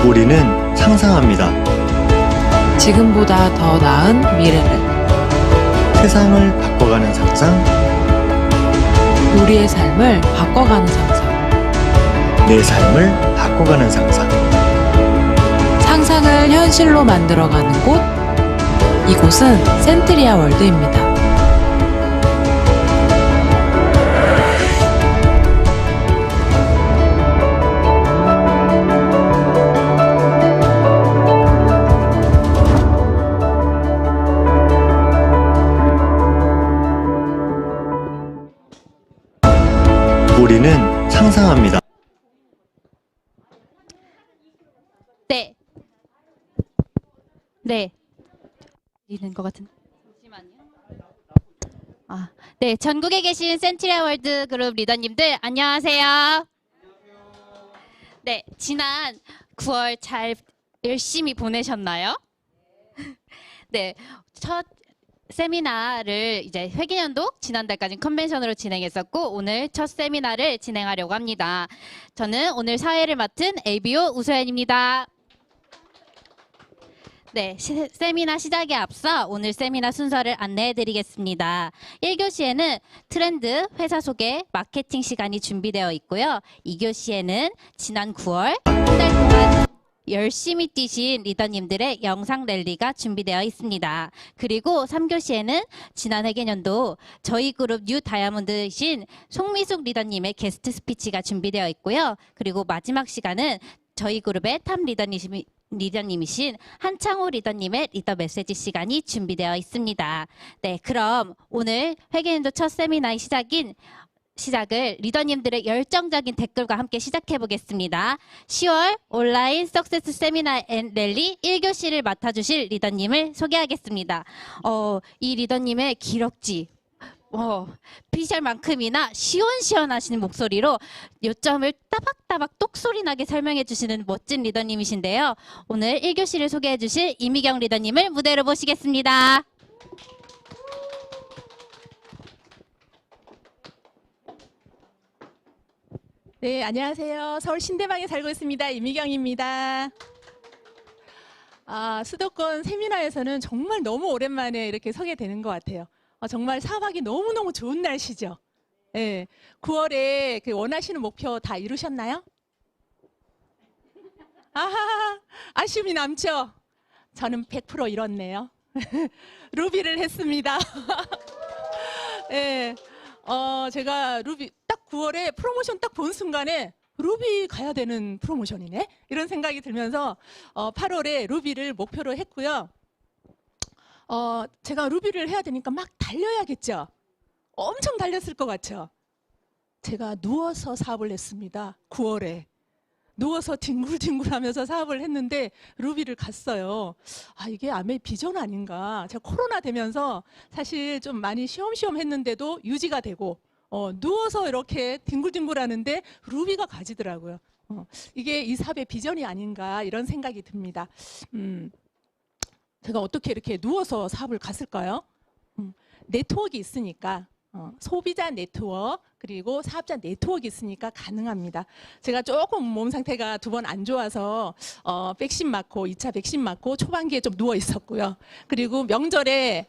우리는 상상합니다. 지금보다 더 나은 미래를. 세상을 바꿔가는 상상, 우리의 삶을 바꿔가는 상상. 내 삶을 바꿔가는 상상. 상상을 현실로 만들어가는 곳. 이곳은 센트리아 월드입니다. 우리는 상상합니다. 네. 있는 것 같은. 잠시만요. 네, 전국에 계신 센트리아 월드 그룹 리더님들 안녕하세요. 네, 지난 9월 잘 열심히 보내셨나요? 네, 첫 세미나를 이제 회계연도 지난달까지 컨벤션으로 진행했었고 오늘 첫 세미나를 진행하려고 합니다. 저는 오늘 사회를 맡은 ABO 우소연입니다. 네, 세미나 시작에 앞서 오늘 세미나 순서를 안내해 드리겠습니다. 1교시에는 트렌드, 회사 소개, 마케팅 시간이 준비되어 있고요. 2교시에는 지난 9월 한 달 동안 열심히 뛰신 리더님들의 영상 랠리가 준비되어 있습니다. 그리고 3교시에는 지난 회계년도 저희 그룹 뉴 다이아몬드이신 송미숙 리더님의 게스트 스피치가 준비되어 있고요. 그리고 마지막 시간은 저희 그룹의 탑 리더님이신 한창호 리더님의 리더 메시지 시간이 준비되어 있습니다. 네, 그럼 오늘 회계연도 첫 세미나의 시작을 리더님들의 열정적인 댓글과 함께 시작해 보겠습니다. 10월 온라인 석세스 세미나 앤 랠리 1교시를 맡아주실 리더님을 소개하겠습니다. 이 리더님의 기럭지, 비주얼만큼이나 시원시원하시는 목소리로 요점을 따박따박 똑소리 나게 설명해 주시는 멋진 리더님이신데요. 오늘 1교시를 소개해 주실 이미경 리더님을 무대로 모시겠습니다. 네, 안녕하세요. 서울 신대방에 살고 있습니다. 이미경입니다. 수도권 세미나에서는 정말 너무 오랜만에 이렇게 서게 되는 것 같아요. 정말 사업하기 너무너무 좋은 날씨죠. 네, 9월에 원하시는 목표 다 이루셨나요? 아쉬움이 남죠? 저는 100% 이뤘네요. 루비를 했습니다. 네, 제가 루비 딱 9월에 프로모션 딱 본 순간에 루비 가야 되는 프로모션이네? 이런 생각이 들면서 8월에 루비를 목표로 했고요. 제가 루비를 해야 되니까 막 달려야겠죠? 엄청 달렸을 것 같죠? 제가 누워서 사업을 했습니다. 9월에. 누워서 뒹굴뒹굴하면서 사업을 했는데 루비를 갔어요. 이게 아메이 비전 아닌가. 제가 코로나 되면서 사실 좀 많이 쉬엄쉬엄 했는데도 유지가 되고 누워서 이렇게 뒹굴뒹굴 하는데 루비가 가지더라고요. 이게 이 사업의 비전이 아닌가 이런 생각이 듭니다. 제가 어떻게 이렇게 누워서 사업을 갔을까요? 네트워크가 있으니까 소비자 네트워크 그리고 사업자 네트워크가 있으니까 가능합니다. 제가 조금 몸 상태가 2번 안 좋아서 백신 맞고 2차 백신 맞고 초반기에 좀 누워 있었고요. 그리고 명절에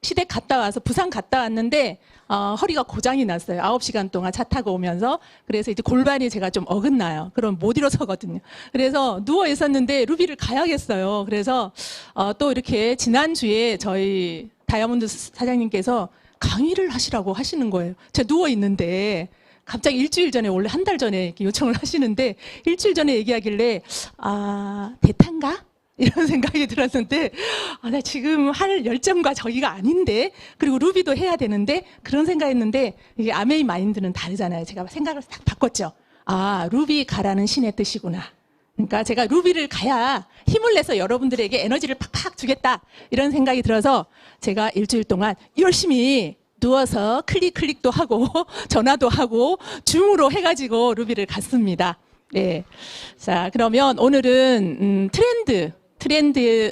시댁 갔다 와서 부산 갔다 왔는데 허리가 고장이 났어요. 9시간 동안 차 타고 오면서. 그래서 이제 골반이 제가 좀 어긋나요. 그럼 못 일어서거든요. 그래서 누워 있었는데 루비를 가야겠어요. 그래서 또 이렇게 지난주에 저희 다이아몬드 사장님께서 강의를 하시라고 하시는 거예요. 제가 누워 있는데 갑자기 일주일 전에, 원래 한 달 전에 이렇게 요청을 하시는데 일주일 전에 얘기하길래 대탄가? 이런 생각이 들었는데 나 지금 할 열정과 저기가 아닌데, 그리고 루비도 해야 되는데, 그런 생각했는데 이게 아메이 마인드는 다르잖아요. 제가 생각을 딱 바꿨죠. 루비 가라는 신의 뜻이구나. 그러니까 제가 루비를 가야 힘을 내서 여러분들에게 에너지를 팍팍 주겠다 이런 생각이 들어서 제가 일주일 동안 열심히 누워서 클릭도 하고 전화도 하고 줌으로 해가지고 루비를 갔습니다. 네. 자, 그러면 오늘은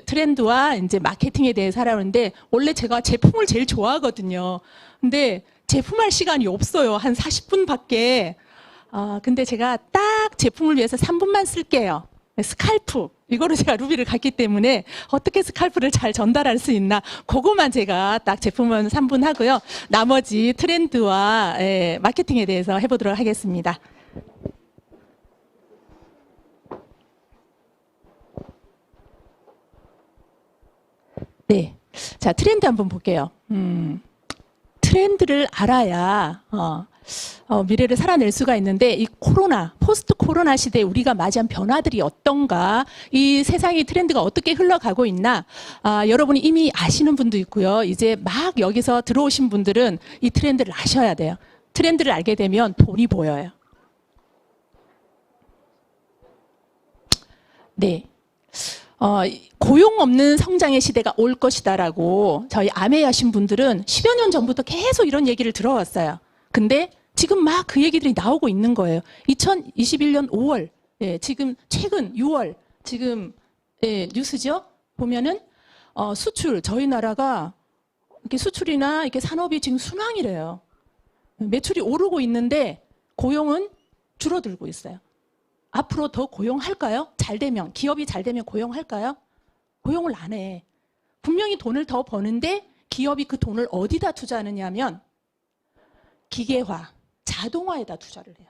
트렌드와 이제 마케팅에 대해서 알아보는데, 원래 제가 제품을 제일 좋아하거든요. 근데 제품할 시간이 없어요. 한 40분밖에. 근데 제가 딱 제품을 위해서 3분만 쓸게요. 스칼프, 이거로 제가 루비를 갔기 때문에 어떻게 스칼프를 잘 전달할 수 있나, 그것만 제가 딱 제품은 3분 하고요. 나머지 트렌드와 마케팅에 대해서 해보도록 하겠습니다. 네. 자, 트렌드 한번 볼게요. 트렌드를 알아야, 미래를 살아낼 수가 있는데, 이 코로나, 포스트 코로나 시대에 우리가 맞이한 변화들이 어떤가, 이 세상의 트렌드가 어떻게 흘러가고 있나, 여러분이 이미 아시는 분도 있고요. 이제 막 여기서 들어오신 분들은 이 트렌드를 아셔야 돼요. 트렌드를 알게 되면 돈이 보여요. 네. 고용 없는 성장의 시대가 올 것이다라고 저희 아메이하신 분들은 10여 년 전부터 계속 이런 얘기를 들어왔어요. 근데 지금 막 그 얘기들이 나오고 있는 거예요. 2021년 5월, 지금 최근 6월, 지금 뉴스죠? 보면은 수출, 저희 나라가 이렇게 수출이나 이렇게 산업이 지금 순황이래요. 매출이 오르고 있는데 고용은 줄어들고 있어요. 앞으로 더 고용할까요? 잘 되면, 기업이 잘 되면 고용할까요? 고용을 안 해. 분명히 돈을 더 버는데 기업이 그 돈을 어디다 투자하느냐 하면 기계화, 자동화에다 투자를 해요.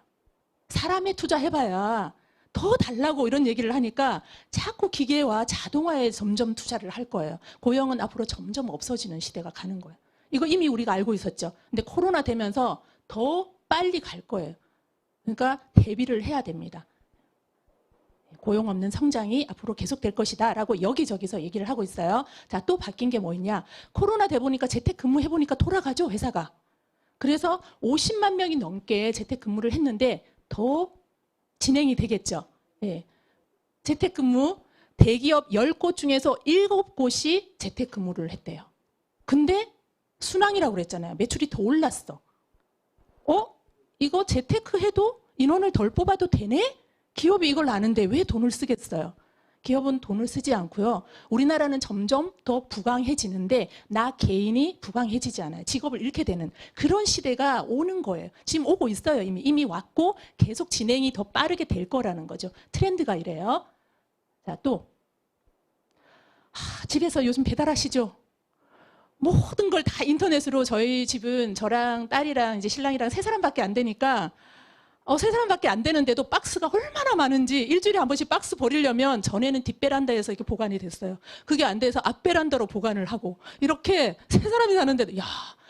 사람에 투자해봐야 더 달라고 이런 얘기를 하니까 자꾸 기계화, 자동화에 점점 투자를 할 거예요. 고용은 앞으로 점점 없어지는 시대가 가는 거예요. 이거 이미 우리가 알고 있었죠. 근데 코로나 되면서 더 빨리 갈 거예요. 그러니까 대비를 해야 됩니다. 고용 없는 성장이 앞으로 계속될 것이다 라고 여기저기서 얘기를 하고 있어요. 자, 또 바뀐 게 뭐 있냐. 코로나 돼 보니까 재택근무 해보니까 돌아가죠, 회사가. 그래서 50만 명이 넘게 재택근무를 했는데 더 진행이 되겠죠. 예. 재택근무 대기업 10곳 중에서 7곳이 재택근무를 했대요. 근데 순항이라고 그랬잖아요. 매출이 더 올랐어. 이거 재테크해도 인원을 덜 뽑아도 되네? 기업이 이걸 아는데 왜 돈을 쓰겠어요? 기업은 돈을 쓰지 않고요. 우리나라는 점점 더 부강해지는데 나 개인이 부강해지지 않아요. 직업을 잃게 되는 그런 시대가 오는 거예요. 지금 오고 있어요. 이미 왔고 계속 진행이 더 빠르게 될 거라는 거죠. 트렌드가 이래요. 자, 또 집에서 요즘 배달하시죠? 모든 걸 다 인터넷으로. 저희 집은 저랑 딸이랑 이제 신랑이랑 3사람밖에 안 되니까 3사람밖에 안 되는데도 박스가 얼마나 많은지 일주일에 한 번씩 박스 버리려면 전에는 뒷베란다에서 이렇게 보관이 됐어요. 그게 안 돼서 앞베란다로 보관을 하고 이렇게 3사람이 사는데도 야,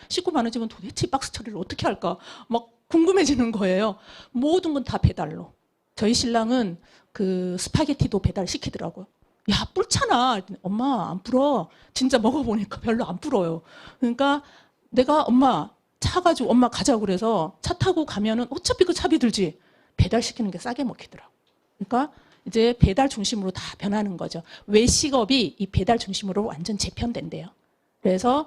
식구 많은 집은 도대체 박스 처리를 어떻게 할까 막 궁금해지는 거예요. 모든 건 다 배달로. 저희 신랑은 그 스파게티도 배달시키더라고요. 야, 불잖아. 엄마 안 불어. 진짜 먹어보니까 별로 안 불어요. 그러니까 내가 엄마 차 가지고 엄마 가자고 그래서 차 타고 가면은 어차피 그 차비 들지. 배달시키는 게 싸게 먹히더라고. 그러니까 이제 배달 중심으로 다 변하는 거죠. 외식업이 이 배달 중심으로 완전 재편된대요. 그래서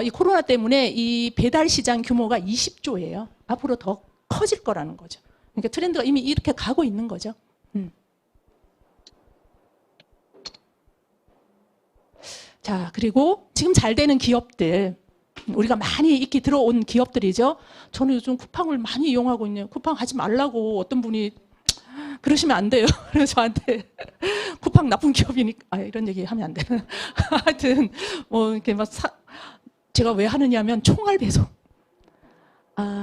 이 코로나 때문에 이 배달 시장 규모가 20조예요. 앞으로 더 커질 거라는 거죠. 그러니까 트렌드가 이미 이렇게 가고 있는 거죠. 자, 그리고 지금 잘 되는 기업들, 우리가 많이 익히 들어온 기업들이죠. 저는 요즘 쿠팡을 많이 이용하고 있네요. 쿠팡 하지 말라고 어떤 분이 그러시면 안 돼요. 그래서 저한테 쿠팡 나쁜 기업이니까 이런 얘기 하면 안 되는. 하여튼 뭐 이렇게 막 제가 왜 하느냐면 총알 배송.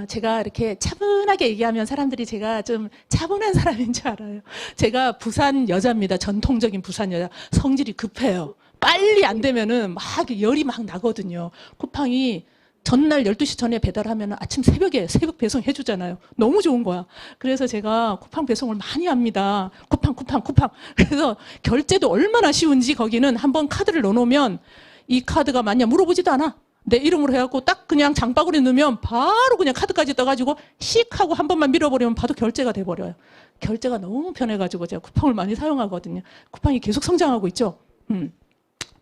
제가 이렇게 차분하게 얘기하면 사람들이 제가 좀 차분한 사람인 줄 알아요. 제가 부산 여자입니다. 전통적인 부산 여자. 성질이 급해요. 빨리 안 되면은 막 열이 막 나거든요. 쿠팡이 전날 12시 전에 배달하면 아침 새벽에 새벽 배송 해주잖아요. 너무 좋은 거야. 그래서 제가 쿠팡 배송을 많이 합니다. 쿠팡. 그래서 결제도 얼마나 쉬운지 거기는 한번 카드를 넣어놓으면 이 카드가 맞냐 물어보지도 않아. 내 이름으로 해갖고 딱 그냥 장바구니에 넣으면 바로 그냥 카드까지 떠가지고 씩 하고 한 번만 밀어버리면 바로 결제가 돼버려요. 결제가 너무 편해가지고 제가 쿠팡을 많이 사용하거든요. 쿠팡이 계속 성장하고 있죠.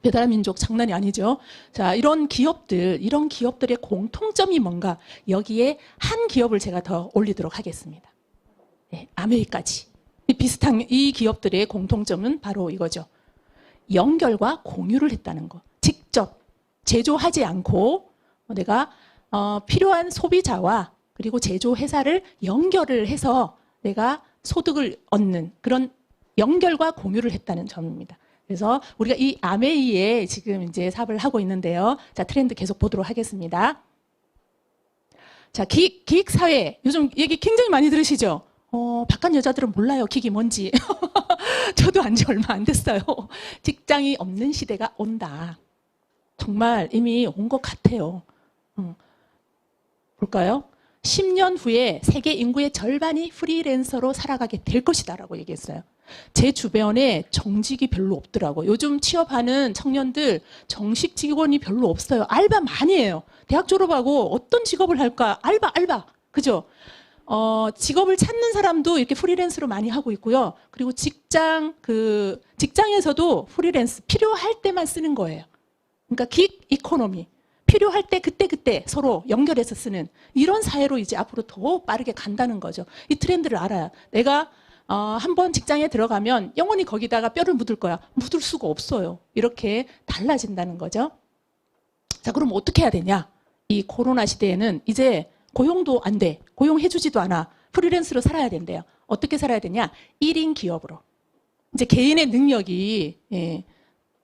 배달 민족 장난이 아니죠. 자, 이런 기업들의 공통점이 뭔가, 여기에 한 기업을 제가 더 올리도록 하겠습니다. 네, 아메이까지. 비슷한 이 기업들의 공통점은 바로 이거죠. 연결과 공유를 했다는 거. 직접 제조하지 않고 내가 필요한 소비자와 그리고 제조회사를 연결을 해서 내가 소득을 얻는 그런 연결과 공유를 했다는 점입니다. 그래서 우리가 이 아메이에 지금 이제 사업을 하고 있는데요. 자, 트렌드 계속 보도록 하겠습니다. 자, 기익사회. 요즘 얘기 굉장히 많이 들으시죠? 바깥 여자들은 몰라요. 기익이 뭔지. 저도 안 지 얼마 안 됐어요. 직장이 없는 시대가 온다. 정말 이미 온 것 같아요. 볼까요? 10년 후에 세계 인구의 절반이 프리랜서로 살아가게 될 것이다 라고 얘기했어요. 제 주변에 정직이 별로 없더라고요. 요즘 취업하는 청년들 정식 직원이 별로 없어요. 알바 많이 해요. 대학 졸업하고 어떤 직업을 할까? 알바. 그죠? 직업을 찾는 사람도 이렇게 프리랜서로 많이 하고 있고요. 그리고 직장에서도 프리랜서 필요할 때만 쓰는 거예요. 그러니까 긱 이코노미. 필요할 때 그때 서로 연결해서 쓰는 이런 사회로 이제 앞으로 더 빠르게 간다는 거죠. 이 트렌드를 알아야 내가 한번 직장에 들어가면 영원히 거기다가 뼈를 묻을 거야. 묻을 수가 없어요. 이렇게 달라진다는 거죠. 자, 그럼 어떻게 해야 되냐? 이 코로나 시대에는 이제 고용도 안 돼. 고용해주지도 않아. 프리랜서로 살아야 된대요. 어떻게 살아야 되냐? 1인 기업으로. 이제 개인의 능력이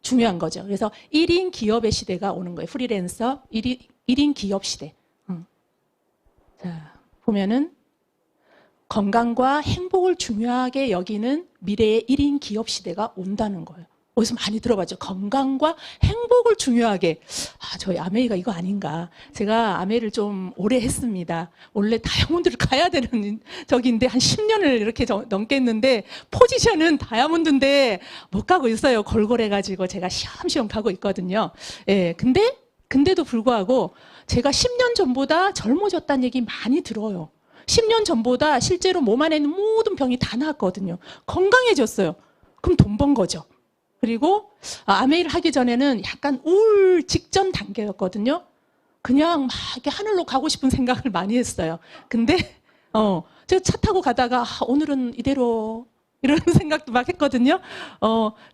중요한 거죠. 그래서 1인 기업의 시대가 오는 거예요. 프리랜서 1인 기업 시대. 자, 보면은 건강과 행복을 중요하게 여기는 미래의 1인 기업 시대가 온다는 거예요. 어디서 많이 들어봤죠. 건강과 행복을 중요하게. 저희 아메이가 이거 아닌가. 제가 아메이를 좀 오래 했습니다. 원래 다이아몬드를 가야 되는 적인데 한 10년을 이렇게 넘게 했는데 포지션은 다이아몬드인데 못 가고 있어요. 걸걸해가지고 제가 시험시험 가고 있거든요. 예, 근데도 불구하고 제가 10년 전보다 젊어졌다는 얘기 많이 들어요. 10년 전보다 실제로 몸 안에 있는 모든 병이 다 나았거든요. 건강해졌어요. 그럼 돈 번 거죠. 그리고 아메이를 하기 전에는 약간 우울 직전 단계였거든요. 그냥 막 이렇게 하늘로 가고 싶은 생각을 많이 했어요. 근데 제가 차 타고 가다가 오늘은 이대로 이런 생각도 막 했거든요.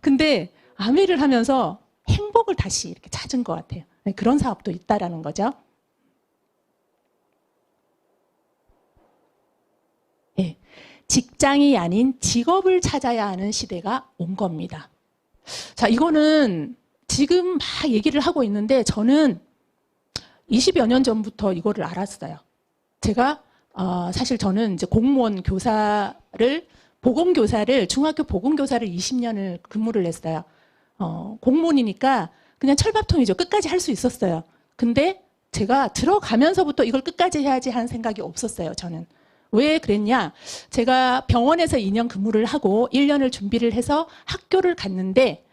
근데 아메이를 하면서 행복을 다시 이렇게 찾은 것 같아요. 그런 사업도 있다라는 거죠. 예, 직장이 아닌 직업을 찾아야 하는 시대가 온 겁니다. 자, 이거는 지금 막 얘기를 하고 있는데 저는 20여 년 전부터 이거를 알았어요. 제가 사실 저는 이제 공무원 교사를 중학교 보건교사를 20년을 근무를 했어요. 공무원이니까 그냥 철밥통이죠. 끝까지 할 수 있었어요. 근데 제가 들어가면서부터 이걸 끝까지 해야지 하는 생각이 없었어요. 저는. 왜 그랬냐? 제가 병원에서 2년 근무를 하고 1년을 준비를 해서 학교를 갔는데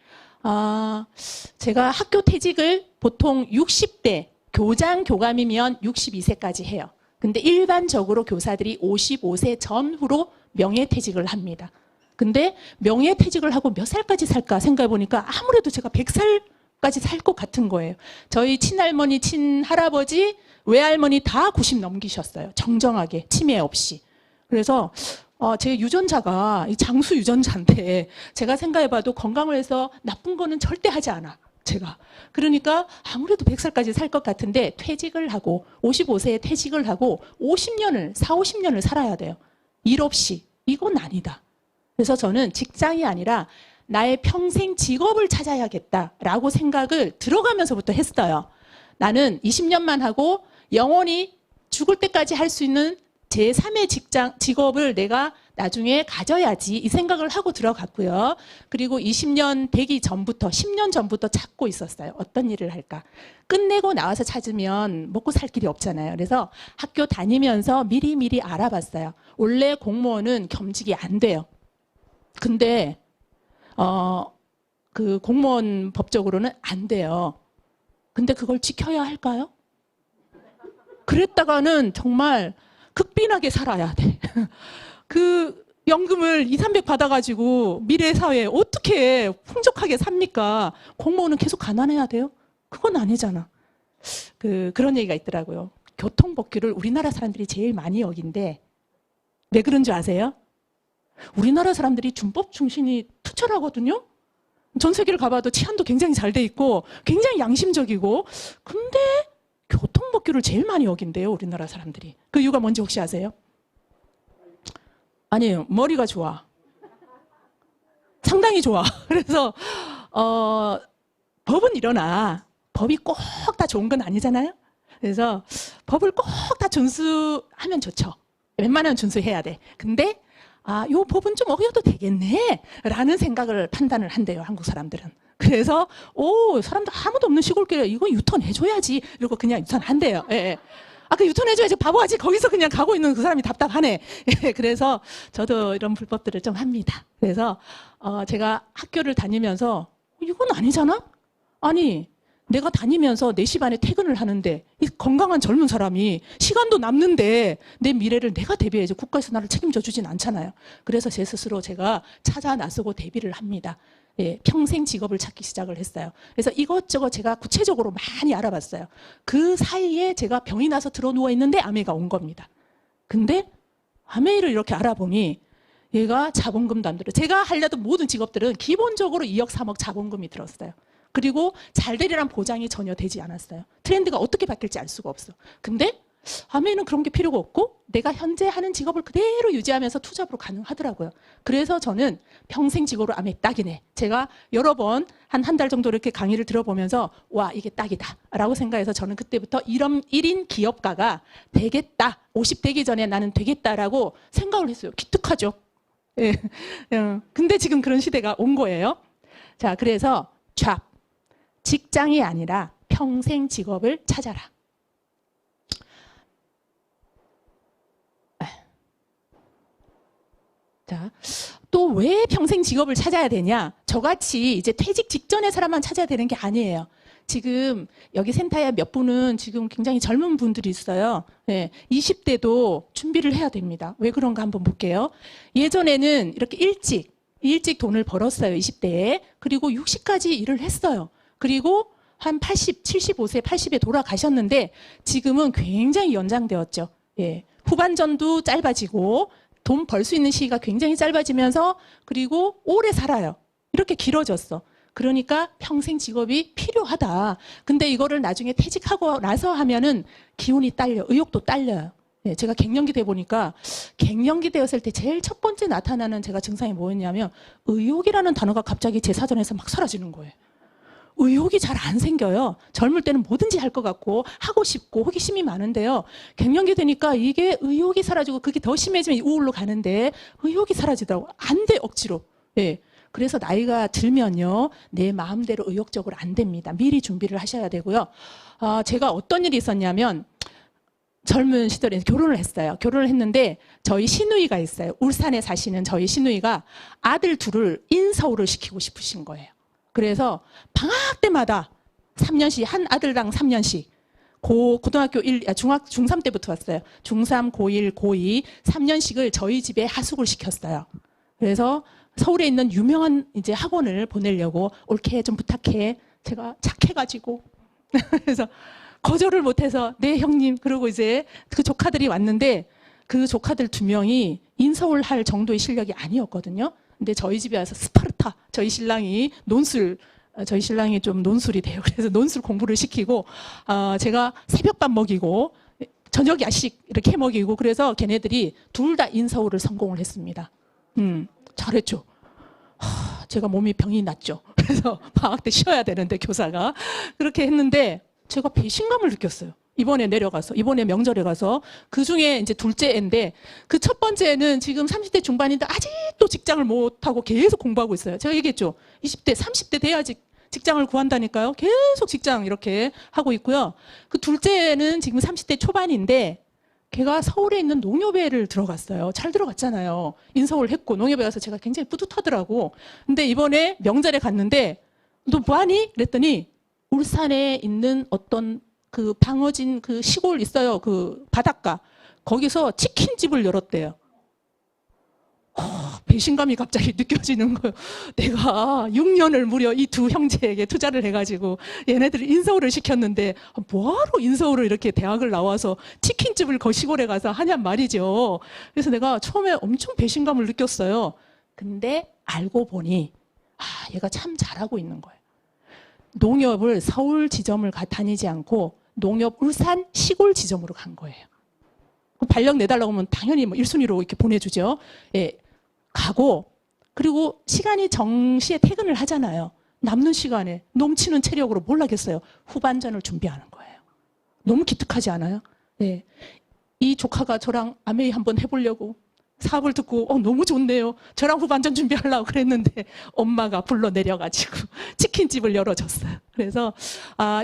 제가 학교 퇴직을 보통 60대 교장 교감이면 62세까지 해요. 근데 일반적으로 교사들이 55세 전후로 명예퇴직을 합니다. 근데 명예퇴직을 하고 몇 살까지 살까 생각해 보니까 아무래도 제가 100살까지 살 것 같은 거예요. 저희 친할머니, 친할아버지, 외할머니 다 90 넘기셨어요. 정정하게 치매 없이. 그래서 제 유전자가 장수 유전자인데 제가 생각해봐도 건강을 해서 나쁜 거는 절대 하지 않아. 제가. 그러니까 아무래도 100살까지 살 것 같은데 퇴직을 하고 55세에 퇴직을 하고 50년을 살아야 돼요. 일 없이. 이건 아니다. 그래서 저는 직장이 아니라 나의 평생 직업을 찾아야겠다라고 생각을 들어가면서부터 했어요. 나는 20년만 하고 영원히 죽을 때까지 할 수 있는 제3의 직업을 내가 나중에 가져야지 이 생각을 하고 들어갔고요. 그리고 20년 되기 전부터 10년 전부터 찾고 있었어요. 어떤 일을 할까. 끝내고 나와서 찾으면 먹고 살 길이 없잖아요. 그래서 학교 다니면서 미리 알아봤어요. 원래 공무원은 겸직이 안 돼요. 근데 그 공무원 법적으로는 안 돼요. 근데 그걸 지켜야 할까요? 그랬다가는 정말 극빈하게 살아야 돼. 그 연금을 200~300 받아가지고 미래 사회에 어떻게 풍족하게 삽니까? 공무원은 계속 가난해야 돼요? 그건 아니잖아. 그런 얘기가 있더라고요. 교통법규를 우리나라 사람들이 제일 많이 어긴데 왜 그런 줄 아세요? 우리나라 사람들이 준법 중심이 투철하거든요. 전 세계를 가봐도 치안도 굉장히 잘 돼 있고 굉장히 양심적이고 근데 교통법규를 제일 많이 어긴대요. 우리나라 사람들이. 그 이유가 뭔지 혹시 아세요? 아니에요. 머리가 좋아. 상당히 좋아. 그래서 법은 일어나 법이 꼭 다 좋은 건 아니잖아요. 그래서 법을 꼭 다 준수하면 좋죠. 웬만하면 준수해야 돼. 근데 요 법은 좀 어겨도 되겠네 라는 생각을 판단을 한대요, 한국 사람들은. 그래서 사람들 아무도 없는 시골길에 이거 유턴해줘야지 이러고 그냥 유턴한대요. 예. 그 유턴해줘야지 바보하지 거기서 그냥 가고 있는 그 사람이 답답하네. 예, 그래서 저도 이런 불법들을 좀 합니다. 그래서 제가 학교를 다니면서 이건 아니잖아? 아니 내가 다니면서 4시 반에 퇴근을 하는데 이 건강한 젊은 사람이 시간도 남는데 내 미래를 내가 대비해야지 국가에서 나를 책임져 주진 않잖아요. 그래서 제 스스로 제가 찾아 나서고 대비를 합니다. 예, 평생 직업을 찾기 시작을 했어요. 그래서 이것저것 제가 구체적으로 많이 알아봤어요. 그 사이에 제가 병이 나서 들어 누워 있는데 아메이가 온 겁니다. 근데 아메이를 이렇게 알아보니 얘가 자본금도 안 들어요. 제가 하려던 모든 직업들은 기본적으로 2억 3억 자본금이 들었어요. 그리고 잘 되리란 보장이 전혀 되지 않았어요. 트렌드가 어떻게 바뀔지 알 수가 없어. 근데 아메이는 그런 게 필요가 없고 내가 현재 하는 직업을 그대로 유지하면서 투잡으로 가능하더라고요. 그래서 저는 평생 직업으로 아메이 딱이네. 제가 여러 번 한 달 정도 이렇게 강의를 들어보면서 와 이게 딱이다 라고 생각해서 저는 그때부터 1인 기업가가 되겠다. 50 되기 전에 나는 되겠다라고 생각을 했어요. 기특하죠. 예. 근데 지금 그런 시대가 온 거예요. 자, 그래서 직장이 아니라 평생 직업을 찾아라. 자, 또 왜 평생 직업을 찾아야 되냐? 저같이 이제 퇴직 직전의 사람만 찾아야 되는 게 아니에요. 지금 여기 센터에 몇 분은 지금 굉장히 젊은 분들이 있어요. 네, 20대도 준비를 해야 됩니다. 왜 그런가 한번 볼게요. 예전에는 이렇게 일찍 돈을 벌었어요. 20대에. 그리고 60까지 일을 했어요. 그리고 한 80, 75세, 80에 돌아가셨는데 지금은 굉장히 연장되었죠. 예, 후반전도 짧아지고 돈 벌 수 있는 시기가 굉장히 짧아지면서 그리고 오래 살아요. 이렇게 길어졌어. 그러니까 평생 직업이 필요하다. 근데 이거를 나중에 퇴직하고 나서 하면은 기운이 딸려, 의욕도 딸려요. 예, 제가 갱년기 돼 보니까 갱년기 되었을 때 제일 첫 번째 나타나는 제가 증상이 뭐였냐면 의욕이라는 단어가 갑자기 제 사전에서 막 사라지는 거예요. 의욕이 잘 안 생겨요. 젊을 때는 뭐든지 할 것 같고 하고 싶고 호기심이 많은데요. 갱년기 되니까 이게 의욕이 사라지고 그게 더 심해지면 우울로 가는데 의욕이 사라지더라고요. 안 돼, 억지로. 예. 그래서 나이가 들면요. 내 마음대로 의욕적으로 안 됩니다. 미리 준비를 하셔야 되고요. 제가 어떤 일이 있었냐면 젊은 시절에 결혼을 했어요. 결혼을 했는데 저희 시누이가 있어요. 울산에 사시는 저희 시누이가 아들 둘을 인서울을 시키고 싶으신 거예요. 그래서 방학 때마다 3년씩 한 아들당 3년씩 고등학교 중3 때부터 왔어요. 중3, 고1, 고2 3년씩을 저희 집에 하숙을 시켰어요. 그래서 서울에 있는 유명한 이제 학원을 보내려고 올케 좀 부탁해. 제가 착해가지고 그래서 거절을 못해서 네 형님 그러고 이제 그 조카들이 왔는데 그 조카들 2명이 인서울 할 정도의 실력이 아니었거든요. 근데 저희 집에 와서 스파르타 저희 신랑이 좀 논술이 돼요. 그래서 논술 공부를 시키고 제가 새벽밥 먹이고 저녁 야식 이렇게 먹이고 그래서 걔네들이 둘 다 인서울을 성공을 했습니다. 잘했죠. 제가 몸이 병이 났죠. 그래서 방학 때 쉬어야 되는데 교사가 그렇게 했는데 제가 배신감을 느꼈어요. 이번에 명절에 가서 그 중에 이제 둘째 애인데 그 첫 번째 애는 지금 30대 중반인데 아직도 직장을 못하고 계속 공부하고 있어요. 제가 얘기했죠. 20대, 30대 돼야지 직장을 구한다니까요. 계속 직장 이렇게 하고 있고요. 그 둘째 애는 지금 30대 초반인데 걔가 서울에 있는 농협회를 들어갔어요. 잘 들어갔잖아요. 인서울 했고 농협에 가서 제가 굉장히 뿌듯하더라고. 근데 이번에 명절에 갔는데 너 뭐하니? 그랬더니 울산에 있는 어떤 그 방어진 그 시골 있어요. 그 바닷가. 거기서 치킨집을 열었대요. 배신감이 갑자기 느껴지는 거예요. 내가 6년을 무려 이 두 형제에게 투자를 해가지고 얘네들을 인서울을 시켰는데 뭐하러 인서울을 이렇게 대학을 나와서 치킨집을 그 시골에 가서 하냔 말이죠. 그래서 내가 처음에 엄청 배신감을 느꼈어요. 근데 알고 보니 얘가 참 잘하고 있는 거예요. 농협을 서울 지점을 다니지 않고 농협 울산 시골 지점으로 간 거예요. 발령 내달라고 하면 당연히 뭐 1순위로 이렇게 보내주죠. 예, 가고 그리고 시간이 정시에 퇴근을 하잖아요. 남는 시간에 넘치는 체력으로 뭘 하겠어요? 후반전을 준비하는 거예요. 너무 기특하지 않아요? 네. 이 조카가 저랑 아메이 한번 해보려고 사업을 듣고 너무 좋네요. 저랑 후반전 준비하려고 그랬는데 엄마가 불러내려가지고 치킨집을 열어줬어요. 그래서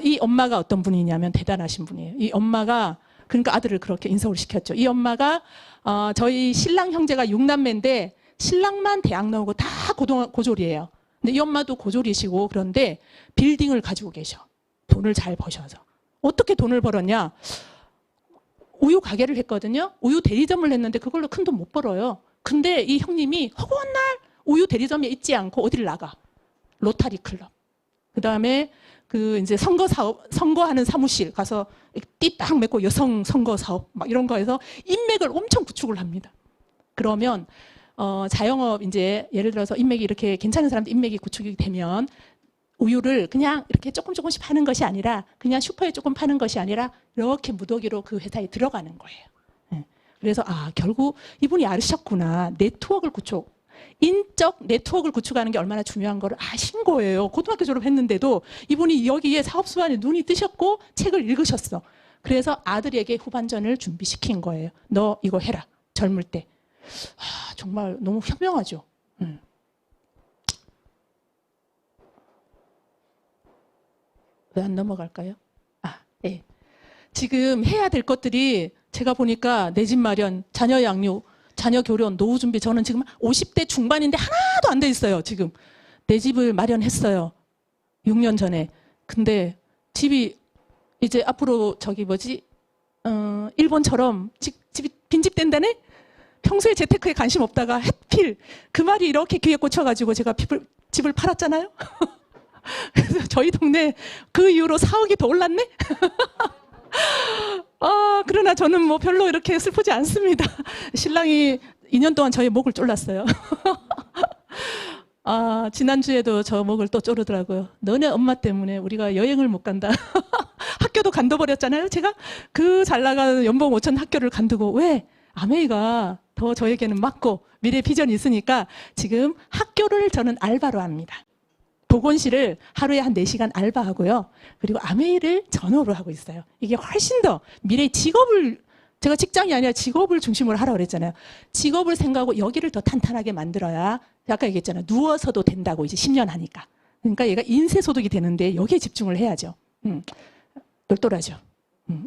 이 엄마가 어떤 분이냐면 대단하신 분이에요. 이 엄마가 그러니까 아들을 그렇게 인서울 시켰죠. 이 엄마가 저희 신랑 형제가 6남매인데 신랑만 대학 나오고 다 고졸이에요. 근데 이 엄마도 고졸이시고 그런데 빌딩을 가지고 계셔. 돈을 잘 버셔서. 어떻게 돈을 벌었냐? 우유 가게를 했거든요. 우유 대리점을 했는데 그걸로 큰 돈 못 벌어요. 근데 이 형님이 허구한 날 우유 대리점에 있지 않고 어디를 나가? 로타리 클럽. 그다음에 그 이제 선거하는 사무실 가서 띠 딱 맺고 여성 선거 사업 막 이런 거에서 인맥을 엄청 구축을 합니다. 그러면 자영업 이제 예를 들어서 인맥이 이렇게 괜찮은 사람들 인맥이 구축이 되면 우유를 그냥 이렇게 조금씩 파는 것이 아니라 그냥 슈퍼에 조금 파는 것이 아니라 이렇게 무더기로 그 회사에 들어가는 거예요. 그래서 결국 이분이 아셨구나. 네트워크를 인적 네트워크를 구축하는 게 얼마나 중요한 걸 아신 거예요. 고등학교 졸업했는데도 이분이 여기에 사업수완에 눈이 뜨셨고 책을 읽으셨어. 그래서 아들에게 후반전을 준비시킨 거예요. 너 이거 해라. 젊을 때. 정말 너무 현명하죠. 왜 안 넘어갈까요? 예. 지금 해야 될 것들이 제가 보니까 내 집 마련, 자녀 양육, 자녀 교련, 노후 준비. 저는 지금 50대 중반인데 하나도 안 돼 있어요. 지금 내 집을 마련했어요. 6년 전에. 근데 집이 이제 앞으로 일본처럼 집이 빈집 된다네? 평소에 재테크에 관심 없다가 해필 그 말이 이렇게 귀에 꽂혀가지고 제가 집을 팔았잖아요. 그래서 저희 동네 그 이후로 4억이 더 올랐네? 그러나 저는 뭐 별로 이렇게 슬프지 않습니다. 신랑이 2년 동안 저의 목을 졸랐어요. 지난주에도 저 목을 또 조르더라고요. 너네 엄마 때문에 우리가 여행을 못 간다. 학교도 간둬버렸잖아요. 제가 그 잘 나가는 연봉 5천 학교를 간두고 왜? 아메이가 더 저에게는 맞고 미래 비전이 있으니까 지금 학교를 저는 알바로 합니다. 보건실을 하루에 한 4시간 알바하고요. 그리고 아메이를 전업으로 하고 있어요. 이게 훨씬 더 미래의 직업을 제가 직장이 아니라 직업을 중심으로 하라고 그랬잖아요. 직업을 생각하고 여기를 더 탄탄하게 만들어야 아까 얘기했잖아요. 누워서도 된다고 이제 10년 하니까. 그러니까 얘가 인쇄소득이 되는데 여기에 집중을 해야죠. 똘똘하죠.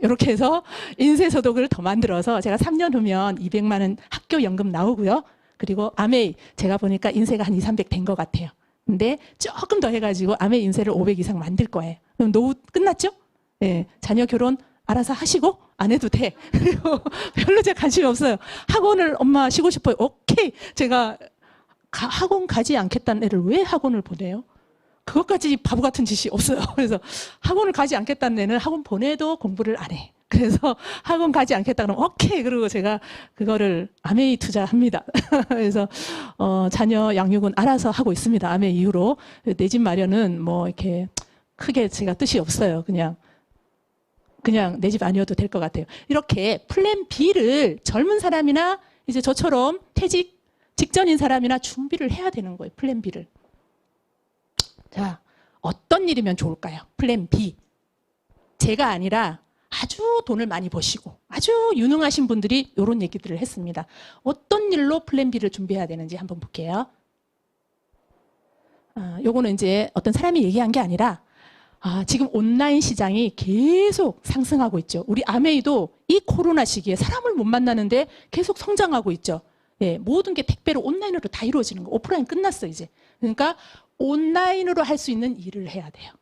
이렇게 해서 인쇄소득을 더 만들어서 제가 3년 후면 200만 원 학교 연금 나오고요. 그리고 아메이 제가 보니까 인쇄가 한 2, 300 된 것 같아요. 근데 조금 더 해가지고 아메이 인쇄를 500 이상 만들 거예요. 그럼 노후 끝났죠? 네, 자녀 결혼 알아서 하시고 안 해도 돼. 그리고 별로 제가 관심이 없어요. 학원을 엄마 쉬고 싶어요. 오케이. 제가 학원 가지 않겠다는 애를 왜 학원을 보내요? 그것까지 바보 같은 짓이 없어요. 그래서 학원을 가지 않겠다는 애는 학원 보내도 공부를 안 해. 그래서 학원 가지 않겠다 그러면 오케이. 그리고 제가 그거를 아메이 투자합니다. 그래서 자녀 양육은 알아서 하고 있습니다. 아메이 이후로. 내 집 마련은 뭐 이렇게 크게 제가 뜻이 없어요. 그냥 내 집 아니어도 될 것 같아요. 이렇게 플랜 B를 젊은 사람이나 이제 저처럼 퇴직 직전인 사람이나 준비를 해야 되는 거예요. 플랜 B를. 자, 어떤 일이면 좋을까요? 플랜 B. 제가 아니라 아주 돈을 많이 버시고 아주 유능하신 분들이 이런 얘기들을 했습니다. 어떤 일로 플랜 B를 준비해야 되는지 한번 볼게요. 요거는 이제 어떤 사람이 얘기한 게 아니라 지금 온라인 시장이 계속 상승하고 있죠. 우리 아메이도 이 코로나 시기에 사람을 못 만나는데 계속 성장하고 있죠. 예, 모든 게 택배로 온라인으로 다 이루어지는 거. 오프라인 끝났어 이제. 그러니까 온라인으로 할 수 있는 일을 해야 돼요.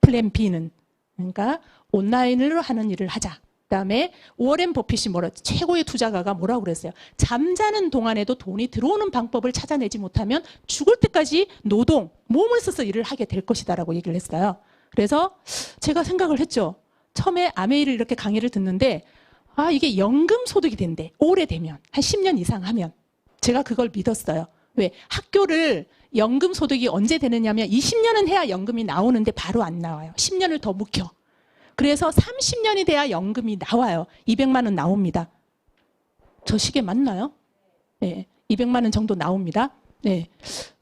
플랜 B는. 그러니까 온라인으로 하는 일을 하자. 그다음에 워렌 버핏이 최고의 투자가가 뭐라고 그랬어요? 잠자는 동안에도 돈이 들어오는 방법을 찾아내지 못하면 죽을 때까지 노동, 몸을 써서 일을 하게 될 것이다라고 얘기를 했어요. 그래서 제가 생각을 했죠. 처음에 아메이를 이렇게 강의를 듣는데 이게 연금 소득이 된대. 오래되면 한 10년 이상 하면. 제가 그걸 믿었어요. 왜? 학교를 연금 소득이 언제 되느냐면 20년은 해야 연금이 나오는데 바로 안 나와요. 10년을 더 묵혀. 그래서 30년이 돼야 연금이 나와요. 200만 원 나옵니다. 저 시계 맞나요? 네, 200만 원 정도 나옵니다. 네.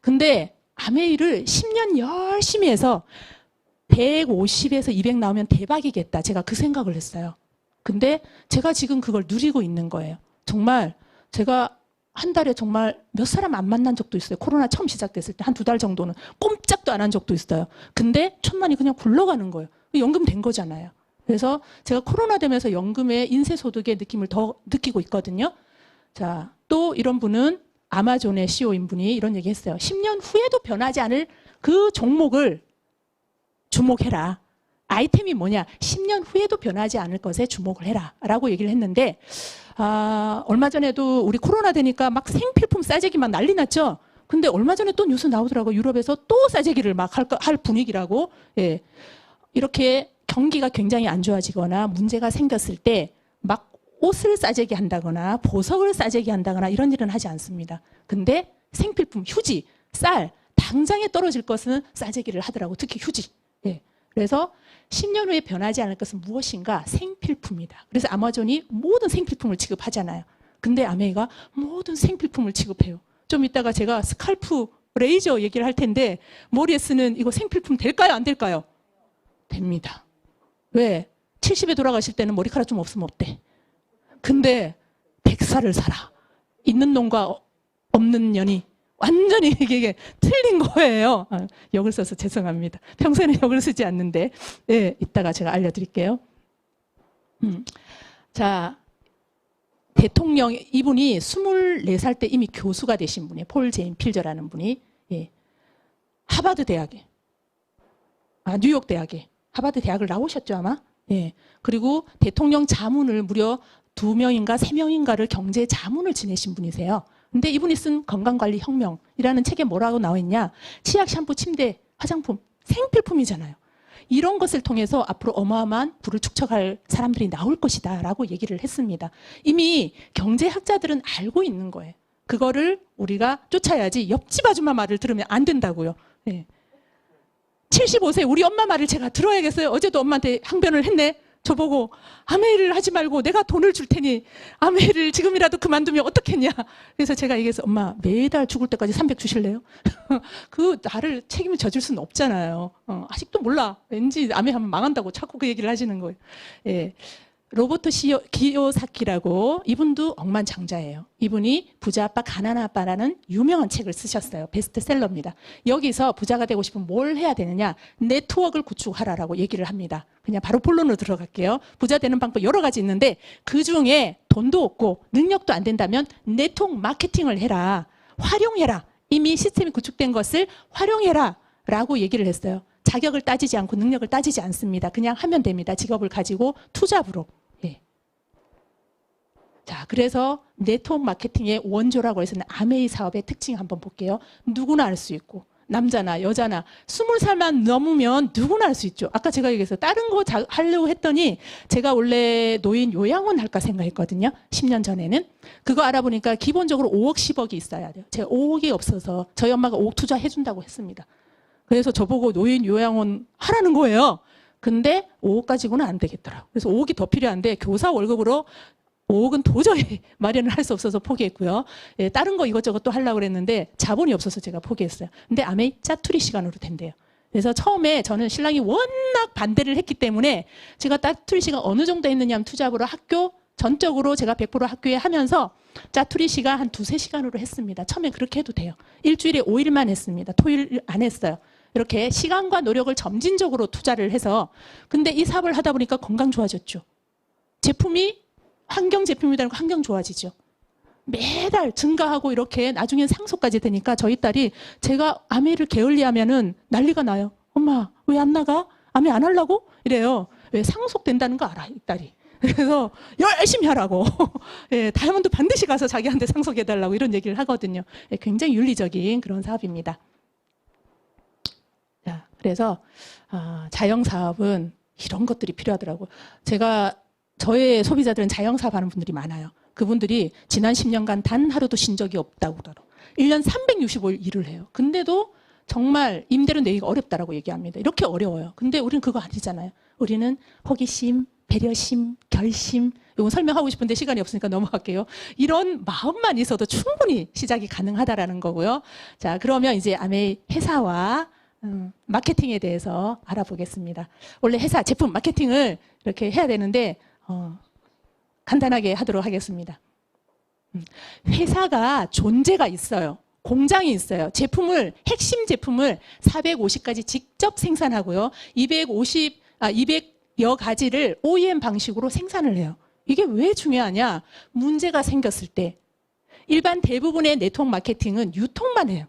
근데 아메이를 10년 열심히 해서 150에서 200 나오면 대박이겠다. 제가 그 생각을 했어요. 근데 제가 지금 그걸 누리고 있는 거예요. 정말 제가 한 달에 정말 몇 사람 안 만난 적도 있어요. 코로나 처음 시작됐을 때 한 2달 정도는 꼼짝도 안 한 적도 있어요. 근데 천만이 그냥 굴러가는 거예요. 연금 된 거잖아요. 그래서 제가 코로나 되면서 연금의 인쇄소득의 느낌을 더 느끼고 있거든요. 자, 또 이런 분은 아마존의 CEO인 분이 이런 얘기 했어요. 10년 후에도 변하지 않을 그 종목을 주목해라. 아이템이 뭐냐? 10년 후에도 변하지 않을 것에 주목을 해라. 라고 얘기를 했는데, 얼마 전에도 우리 코로나 되니까 막 생필품 싸제기 막 난리 났죠? 근데 얼마 전에 또 뉴스 나오더라고요. 유럽에서 또 싸제기를 막 할 분위기라고. 예. 이렇게 경기가 굉장히 안 좋아지거나 문제가 생겼을 때 막 옷을 싸제기 한다거나 보석을 싸제기 한다거나 이런 일은 하지 않습니다. 근데 생필품, 휴지, 쌀, 당장에 떨어질 것은 싸제기를 하더라고. 특히 휴지. 예. 그래서 10년 후에 변하지 않을 것은 무엇인가? 생필품이다. 그래서 아마존이 모든 생필품을 취급하잖아요. 근데 아메이가 모든 생필품을 취급해요. 좀 이따가 제가 스칼프, 레이저 얘기를 할 텐데 머리에 쓰는 이거 생필품 될까요? 안 될까요? 됩니다. 왜? 70에 돌아가실 때는 머리카락 좀 없으면 어때? 근데 100살을 살아. 있는 놈과 없는 년이 완전히 이게 틀린 거예요. 역을 써서 죄송합니다. 평소에는 역을 쓰지 않는데, 네, 이따가 제가 알려드릴게요. 자, 대통령, 이분이 24살 때 이미 교수가 되신 분이에요. 폴 제인 필저라는 분이. 예. 하버드 대학에, 뉴욕 대학에, 하버드 대학을 나오셨죠, 아마? 예. 그리고 대통령 자문을 무려 2명인가 3명인가를 경제 자문을 지내신 분이세요. 근데 이분이 쓴 건강관리 혁명이라는 책에 뭐라고 나와 있냐? 치약, 샴푸, 침대, 화장품, 생필품이잖아요. 이런 것을 통해서 앞으로 어마어마한 부를 축적할 사람들이 나올 것이다 라고 얘기를 했습니다. 이미 경제학자들은 알고 있는 거예요. 그거를 우리가 쫓아야지 옆집 아줌마 말을 들으면 안 된다고요. 네. 75세 우리 엄마 말을 제가 들어야겠어요. 어제도 엄마한테 항변을 했네. 저보고 아메이를 하지 말고 내가 돈을 줄 테니 아메이를 지금이라도 그만두면 어떻겠냐. 그래서 제가 얘기해서 엄마 매달 죽을 때까지 300 주실래요? 그 나를 책임을 져줄 수는 없잖아요. 아직도 몰라. 왠지 아메이 하면 망한다고 자꾸 그 얘기를 하시는 거예요. 예. 로버트 기요사키라고 이분도 억만장자예요. 이분이 부자 아빠 가난한 아빠라는 유명한 책을 쓰셨어요. 베스트셀러입니다. 여기서 부자가 되고 싶으면 뭘 해야 되느냐? 네트워크를 구축하라라고 얘기를 합니다. 그냥 바로 본론으로 들어갈게요. 부자 되는 방법 여러 가지 있는데 그중에 돈도 없고 능력도 안 된다면 네트워크 마케팅을 해라. 활용해라. 이미 시스템이 구축된 것을 활용해라 라고 얘기를 했어요. 자격을 따지지 않고 능력을 따지지 않습니다. 그냥 하면 됩니다. 직업을 가지고 투잡으로. 예. 자, 그래서 네트워크 마케팅의 원조라고 해서는 아메이 사업의 특징 한번 볼게요. 누구나 할 수 있고 남자나 여자나 20살만 넘으면 누구나 할 수 있죠. 아까 제가 얘기해서 다른 거 하려고 했더니 제가 원래 노인 요양원 할까 생각했거든요. 10년 전에는. 그거 알아보니까 기본적으로 5억 10억이 있어야 돼요. 제가 5억이 없어서 저희 엄마가 5억 투자해준다고 했습니다. 그래서 저보고 노인 요양원 하라는 거예요. 근데 5억 가지고는 안 되겠더라고요. 그래서 5억이 더 필요한데 교사 월급으로 5억은 도저히 마련을 할 수 없어서 포기했고요. 예, 다른 거 이것저것 또 하려고 그랬는데 자본이 없어서 제가 포기했어요. 근데 아메이 짜투리 시간으로 된대요. 그래서 처음에 저는 신랑이 워낙 반대를 했기 때문에 제가 짜투리 시간 어느 정도 했느냐 하면 투잡으로 학교 전적으로 제가 100% 학교에 하면서 짜투리 시간 한 2-3시간으로 했습니다. 처음에 그렇게 해도 돼요. 일주일에 5일만 했습니다. 토요일 안 했어요. 이렇게 시간과 노력을 점진적으로 투자를 해서 근데 이 사업을 하다 보니까 건강 좋아졌죠. 제품이 환경 제품이다 보니까 환경 좋아지죠. 매달 증가하고 이렇게 나중엔 상속까지 되니까 저희 딸이 제가 아메를 게을리하면은 난리가 나요. 엄마 왜 안 나가? 아메 안 하려고? 이래요. 왜 상속된다는 거 알아 이 딸이. 그래서 열심히 하라고. 예, 다이아몬드 반드시 가서 자기한테 상속해달라고 이런 얘기를 하거든요. 예, 굉장히 윤리적인 그런 사업입니다. 자, 그래서 자영사업은 이런 것들이 필요하더라고요. 저의 소비자들은 자영사업 하는 분들이 많아요. 그분들이 지난 10년간 단 하루도 쉰 적이 없다고 그러더라고요. 1년 365일 일을 해요. 근데도 정말 임대료 내기가 어렵다라고 얘기합니다. 이렇게 어려워요. 근데 우리는 그거 아니잖아요. 우리는 호기심, 배려심, 결심, 이건 설명하고 싶은데 시간이 없으니까 넘어갈게요. 이런 마음만 있어도 충분히 시작이 가능하다라는 거고요. 자, 그러면 이제 아메이 회사와 마케팅에 대해서 알아보겠습니다. 원래 회사, 제품 마케팅을 이렇게 해야 되는데 간단하게 하도록 하겠습니다. 회사가 존재가 있어요. 공장이 있어요. 핵심 제품을 450가지 직접 생산하고요. 200여 가지를 OEM 방식으로 생산을 해요. 이게 왜 중요하냐? 문제가 생겼을 때 일반 대부분의 네트워크 마케팅은 유통만 해요.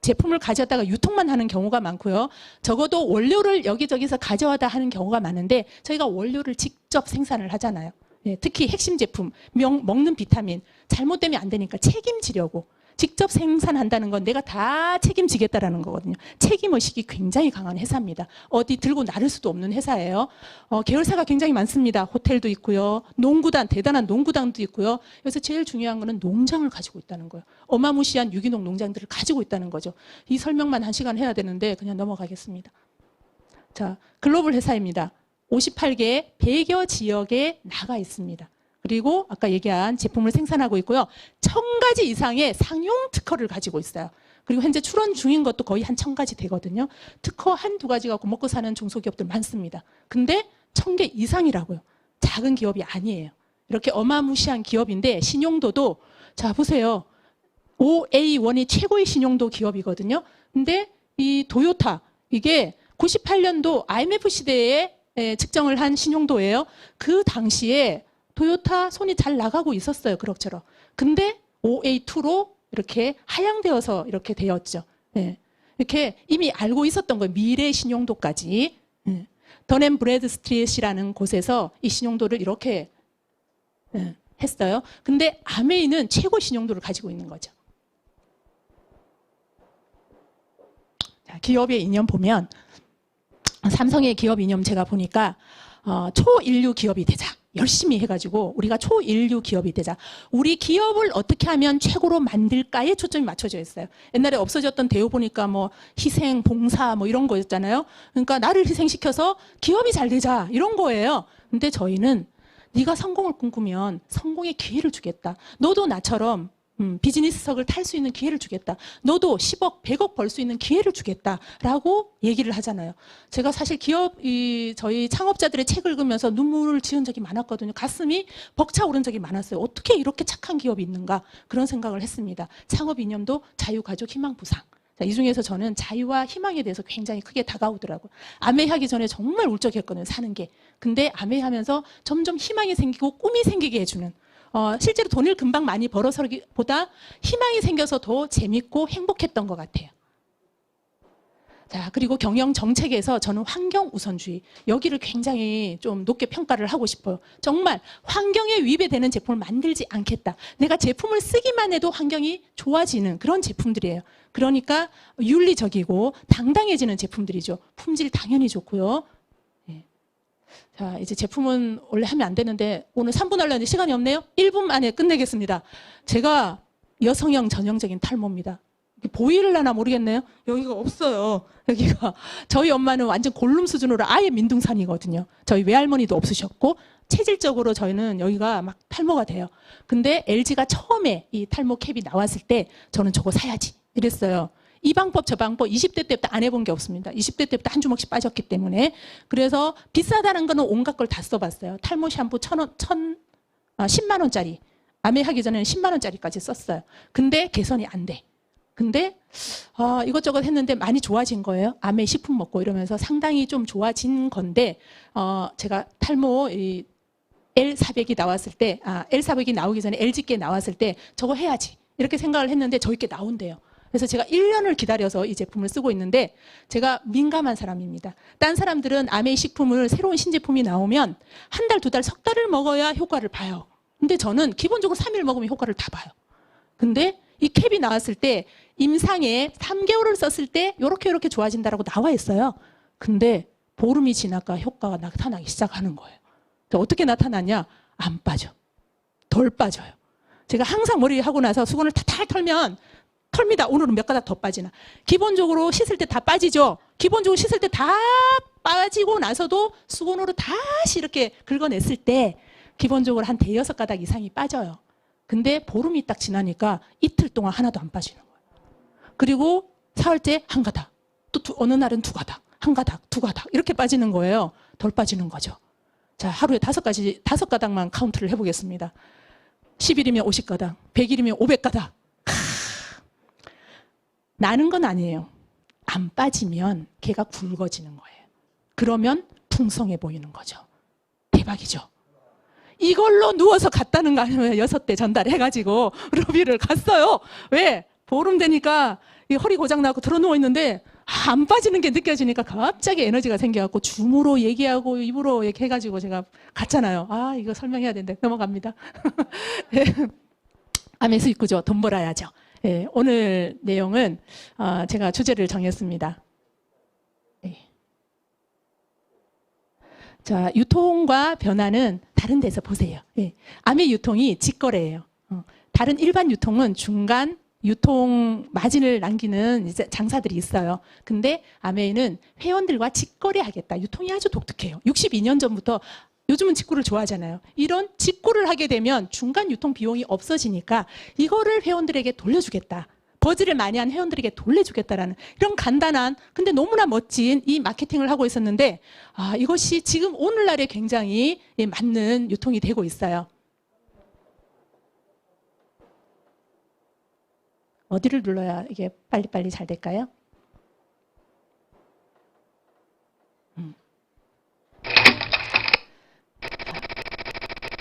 제품을 가져다가 유통만 하는 경우가 많고요. 적어도 원료를 여기저기서 가져와다 하는 경우가 많은데 저희가 원료를 직접 생산을 하잖아요. 예, 특히 핵심 제품, 먹는 비타민 잘못되면 안 되니까 책임지려고 직접 생산한다는 건 내가 다 책임지겠다라는 거거든요. 책임의식이 굉장히 강한 회사입니다. 어디 들고 나를 수도 없는 회사예요. 계열사가 굉장히 많습니다. 호텔도 있고요. 농구단, 대단한 농구단도 있고요. 그래서 제일 중요한 거는 농장을 가지고 있다는 거예요. 어마무시한 유기농 농장들을 가지고 있다는 거죠. 이 설명만 1시간 해야 되는데 그냥 넘어가겠습니다. 자, 글로벌 회사입니다. 58개 100여 지역에 나가 있습니다. 그리고 아까 얘기한 제품을 생산하고 있고요. 1000가지 이상의 상용 특허를 가지고 있어요. 그리고 현재 출원 중인 것도 거의 한 1000가지 되거든요. 특허 한두 가지 갖고 먹고 사는 중소기업들 많습니다. 근데 1000개 이상이라고요. 작은 기업이 아니에요. 이렇게 어마무시한 기업인데 신용도도 자 보세요. OA1이 최고의 신용도 기업이거든요. 근데 이 도요타 이게 98년도 IMF 시대에 측정을 한 신용도예요. 그 당시에 도요타 손이 잘 나가고 있었어요. 그럭저럭. 근데 OA2로 이렇게 하향되어서 이렇게 되었죠. 네. 이렇게 이미 알고 있었던 거예요. 미래 신용도까지. 네. 던앤 브래드스트릿이라는 곳에서 이 신용도를 이렇게 했어요. 근데 아메이는 최고 신용도를 가지고 있는 거죠. 자, 기업의 이념 보면 삼성의 기업 이념 제가 보니까 초인류 기업이 되자. 열심히 해가지고 우리가 초인류 기업이 되자. 우리 기업을 어떻게 하면 최고로 만들까에 초점이 맞춰져 있어요. 옛날에 없어졌던 대우 보니까 뭐 희생, 봉사 뭐 이런 거였잖아요. 그러니까 나를 희생시켜서 기업이 잘 되자 이런 거예요. 근데 저희는 네가 성공을 꿈꾸면 성공의 기회를 주겠다. 너도 나처럼 비즈니스석을 탈 수 있는 기회를 주겠다. 너도 10억, 100억 벌 수 있는 기회를 주겠다라고 얘기를 하잖아요. 제가 사실 저희 창업자들의 책을 읽으면서 눈물을 지은 적이 많았거든요. 가슴이 벅차오른 적이 많았어요. 어떻게 이렇게 착한 기업이 있는가 그런 생각을 했습니다. 창업 이념도 자유, 가족, 희망, 부상. 자, 이 중에서 저는 자유와 희망에 대해서 굉장히 크게 다가오더라고요. 아메이 하기 전에 정말 울적했거든요. 사는 게. 근데 아메이 하면서 점점 희망이 생기고 꿈이 생기게 해주는 실제로 돈을 금방 많이 벌어서보다 희망이 생겨서 더 재밌고 행복했던 것 같아요. 자, 그리고 경영 정책에서 저는 환경 우선주의 여기를 굉장히 좀 높게 평가를 하고 싶어요. 정말 환경에 위배되는 제품을 만들지 않겠다. 내가 제품을 쓰기만 해도 환경이 좋아지는 그런 제품들이에요. 그러니까 윤리적이고 당당해지는 제품들이죠. 품질 당연히 좋고요. 자, 이제 제품은 원래 하면 안 되는데 오늘 3분 하려는데 시간이 없네요. 1분 안에 끝내겠습니다. 제가 여성형 전형적인 탈모입니다. 보이려나 모르겠네요. 여기가 없어요. 여기가 저희 엄마는 완전 골룸 수준으로 아예 민둥산이거든요. 저희 외할머니도 없으셨고 체질적으로 저희는 여기가 막 탈모가 돼요. 근데 LG가 처음에 이 탈모 캡이 나왔을 때 저는 저거 사야지 이랬어요. 이 방법 저 방법 20대 때부터 안 해본 게 없습니다. 20대 때부터 한 주먹씩 빠졌기 때문에. 그래서 비싸다는 거는 온갖 걸 다 써봤어요. 탈모 샴푸 10만 원짜리. 아메 하기 전에는 10만 원짜리까지 썼어요. 근데 개선이 안 돼. 근데 이것저것 했는데 많이 좋아진 거예요. 아메 식품 먹고 이러면서 상당히 좀 좋아진 건데 제가 탈모 L400이 나왔을 때 L400이 나오기 전에 LG께 나왔을 때 저거 해야지 이렇게 생각을 했는데 저희께 나온대요. 그래서 제가 1년을 기다려서 이 제품을 쓰고 있는데 제가 민감한 사람입니다. 딴 사람들은 아메이 식품을 새로운 신제품이 나오면 한 달, 두 달, 석 달을 먹어야 효과를 봐요. 근데 저는 기본적으로 3일 먹으면 효과를 다 봐요. 근데 이 캡이 나왔을 때 임상에 3개월을 썼을 때 이렇게 좋아진다라고 나와 있어요. 근데 보름이 지나까 효과가 나타나기 시작하는 거예요. 어떻게 나타나냐? 안 빠져. 덜 빠져요. 제가 항상 머리 하고 나서 수건을 탈탈 털면 털니다. 오늘은 몇 가닥 더 빠지나. 기본적으로 씻을 때 다 빠지죠. 기본적으로 씻을 때 다 빠지고 나서도 수건으로 다시 이렇게 긁어냈을 때 기본적으로 한 5-6가닥 이상이 빠져요. 근데 보름이 딱 지나니까 이틀 동안 하나도 안 빠지는 거예요. 그리고 사흘째 한 가닥, 또 어느 날은 2가닥, 한 가닥, 2가닥 이렇게 빠지는 거예요. 덜 빠지는 거죠. 자, 하루에 5가닥만 카운트를 해보겠습니다. 10일이면 50가닥, 100일이면 500가닥. 나는 건 아니에요. 안 빠지면 걔가 굵어지는 거예요. 그러면 풍성해 보이는 거죠. 대박이죠. 이걸로 누워서 갔다는 거 아니에요. 6대 전달해가지고 로비를 갔어요. 왜? 보름 되니까 이 허리 고장 나고 들어 누워 있는데 안 빠지는 게 느껴지니까 갑자기 에너지가 생겨갖고 줌으로 얘기하고 입으로 얘기해가지고 제가 갔잖아요. 아, 이거 설명해야 되는데 넘어갑니다. 네. 아메 수익구조 돈 벌어야죠. 네, 오늘 내용은 제가 주제를 정했습니다. 네. 자, 유통과 변화는 다른 데서 보세요. 네. 아메 유통이 직거래예요. 다른 일반 유통은 중간 유통 마진을 남기는 이제 장사들이 있어요. 근데 아메이는 회원들과 직거래하겠다. 유통이 아주 독특해요. 62년 전부터 요즘은 직구를 좋아하잖아요. 이런 직구를 하게 되면 중간 유통 비용이 없어지니까 이거를 회원들에게 돌려주겠다. 버즈를 많이 한 회원들에게 돌려주겠다라는 이런 간단한 근데 너무나 멋진 이 마케팅을 하고 있었는데 이것이 지금 오늘날에 굉장히 맞는 유통이 되고 있어요. 어디를 눌러야 이게 빨리빨리 잘 될까요?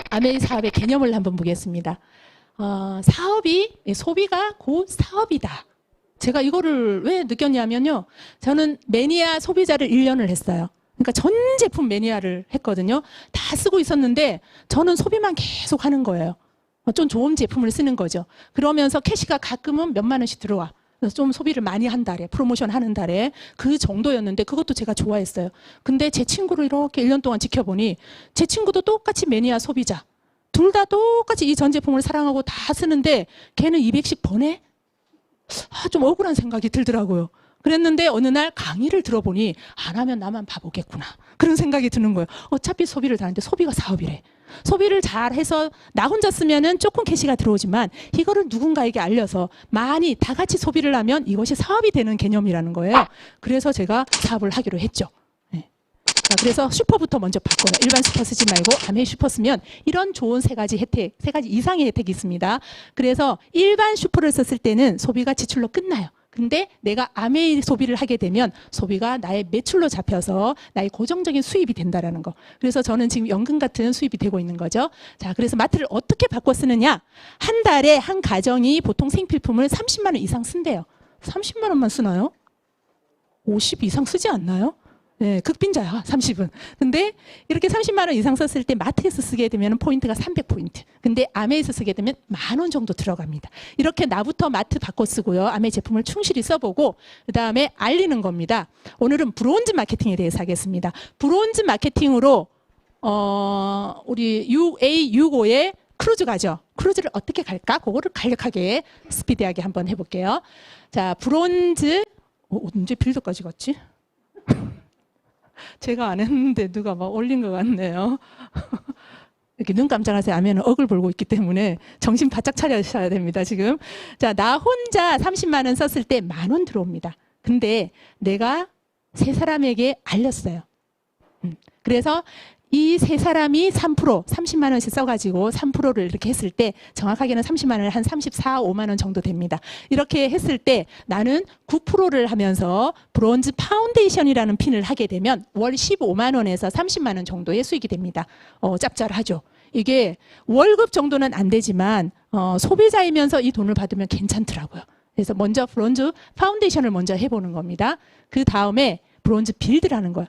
아메이 사업의 개념을 한번 보겠습니다. 사업이 소비가 곧 사업이다. 제가 이거를 왜 느꼈냐면요. 저는 매니아 소비자를 1년을 했어요. 그러니까 전 제품 매니아를 했거든요. 다 쓰고 있었는데 저는 소비만 계속 하는 거예요. 좀 좋은 제품을 쓰는 거죠. 그러면서 캐시가 가끔은 몇만 원씩 들어와. 그래서 좀 소비를 많이 한 달에, 프로모션 하는 달에 그 정도였는데 그것도 제가 좋아했어요. 근데 제 친구를 이렇게 1년 동안 지켜보니 제 친구도 똑같이 매니아 소비자. 둘 다 똑같이 이 전 제품을 사랑하고 다 쓰는데 걔는 200씩 버네? 좀 억울한 생각이 들더라고요. 그랬는데 어느 날 강의를 들어보니 안 하면 나만 바보겠구나. 그런 생각이 드는 거예요. 어차피 소비를 다 하는데 소비가 사업이래. 소비를 잘해서 나 혼자 쓰면은 조금 캐시가 들어오지만 이거를 누군가에게 알려서 많이 다 같이 소비를 하면 이것이 사업이 되는 개념이라는 거예요. 그래서 제가 사업을 하기로 했죠. 네. 자, 그래서 슈퍼부터 먼저 바꿔요. 일반 슈퍼 쓰지 말고 아메이 슈퍼 쓰면 이런 좋은 3가지 혜택, 3가지 이상의 혜택이 있습니다. 그래서 일반 슈퍼를 썼을 때는 소비가 지출로 끝나요. 근데 내가 아메이 소비를 하게 되면 소비가 나의 매출로 잡혀서 나의 고정적인 수입이 된다라는 거. 그래서 저는 지금 연금 같은 수입이 되고 있는 거죠. 자, 그래서 마트를 어떻게 바꿔 쓰느냐? 한 달에 한 가정이 보통 생필품을 30만 원 이상 쓴대요. 30만 원만 쓰나요? 50 이상 쓰지 않나요? 네, 극빈자야, 30은. 근데 이렇게 30만 원 이상 썼을 때 마트에서 쓰게 되면 포인트가 300포인트. 근데 아메에서 쓰게 되면 10,000원 정도 들어갑니다. 이렇게 나부터 마트 바꿔 쓰고요. 아메 제품을 충실히 써보고 그다음에 알리는 겁니다. 오늘은 브론즈 마케팅에 대해서 하겠습니다. 브론즈 마케팅으로 우리 UA65에 크루즈 가죠. 크루즈를 어떻게 갈까? 그거를 간략하게 스피디하게 한번 해볼게요. 자, 브론즈 언제 빌드까지 갔지? 제가 안 했는데 누가 막 올린 것 같네요. 이렇게 눈 깜짝하세요. 아면은 억을 벌고 있기 때문에 정신 바짝 차려셔야 됩니다, 지금. 자, 나 혼자 30만 원 썼을 때 10,000원 들어옵니다. 근데 내가 3사람에게 알렸어요. 그래서 이 3사람이 3%, 30만 원씩 써가지고 3%를 이렇게 했을 때 정확하게는 30만 원을 한 34, 5만 원 정도 됩니다. 이렇게 했을 때 나는 9%를 하면서 브론즈 파운데이션이라는 핀을 하게 되면 월 15만 원에서 30만 원 정도의 수익이 됩니다. 짭짤하죠. 이게 월급 정도는 안 되지만 소비자이면서 이 돈을 받으면 괜찮더라고요. 그래서 먼저 브론즈 파운데이션을 먼저 해보는 겁니다. 그 다음에 브론즈 빌드라는 거예요.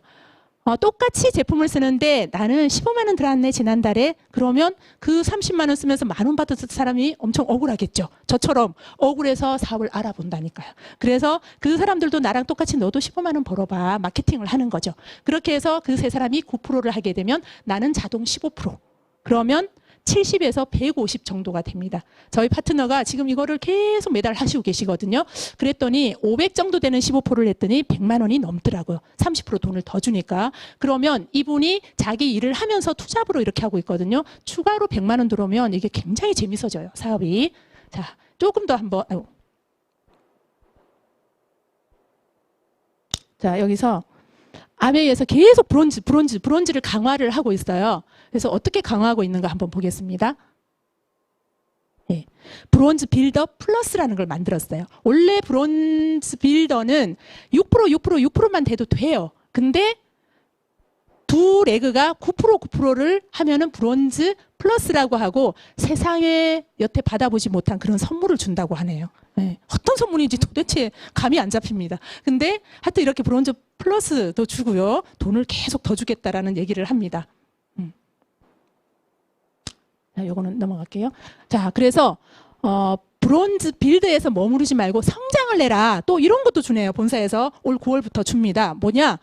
똑같이 제품을 쓰는데 나는 15만 원 들어왔네 지난달에. 그러면 그 30만 원 쓰면서 10,000원 받았을 사람이 엄청 억울하겠죠. 저처럼 억울해서 사업을 알아본다니까요. 그래서 그 사람들도 나랑 똑같이 너도 15만 원 벌어봐 마케팅을 하는 거죠. 그렇게 해서 그 3사람이 9%를 하게 되면 나는 자동 15%. 그러면 70에서 150 정도가 됩니다. 저희 파트너가 지금 이거를 계속 매달 하시고 계시거든요. 그랬더니 500 정도 되는 15%를 했더니 100만 원이 넘더라고요. 30% 돈을 더 주니까. 그러면 이분이 자기 일을 하면서 투잡으로 이렇게 하고 있거든요. 추가로 100만 원 들어오면 이게 굉장히 재밌어져요, 사업이. 자, 조금 더 한번. 자, 여기서 아메이에서 계속 브론즈를 강화를 하고 있어요. 그래서 어떻게 강화하고 있는가 한번 보겠습니다. 예. 브론즈 빌더 플러스라는 걸 만들었어요. 원래 브론즈 빌더는 6%만 돼도 돼요. 근데 두 레그가 9%를 하면은 브론즈 플러스라고 하고 세상에 여태 받아보지 못한 그런 선물을 준다고 하네요. 네. 어떤 선물인지 도대체 감이 안 잡힙니다. 근데 하여튼 이렇게 브론즈 플러스도 주고요. 돈을 계속 더 주겠다라는 얘기를 합니다. 자, 요거는 넘어갈게요. 자, 그래서 브론즈 빌드에서 머무르지 말고 성장을 내라. 또 이런 것도 주네요. 본사에서 올 9월부터 줍니다. 뭐냐?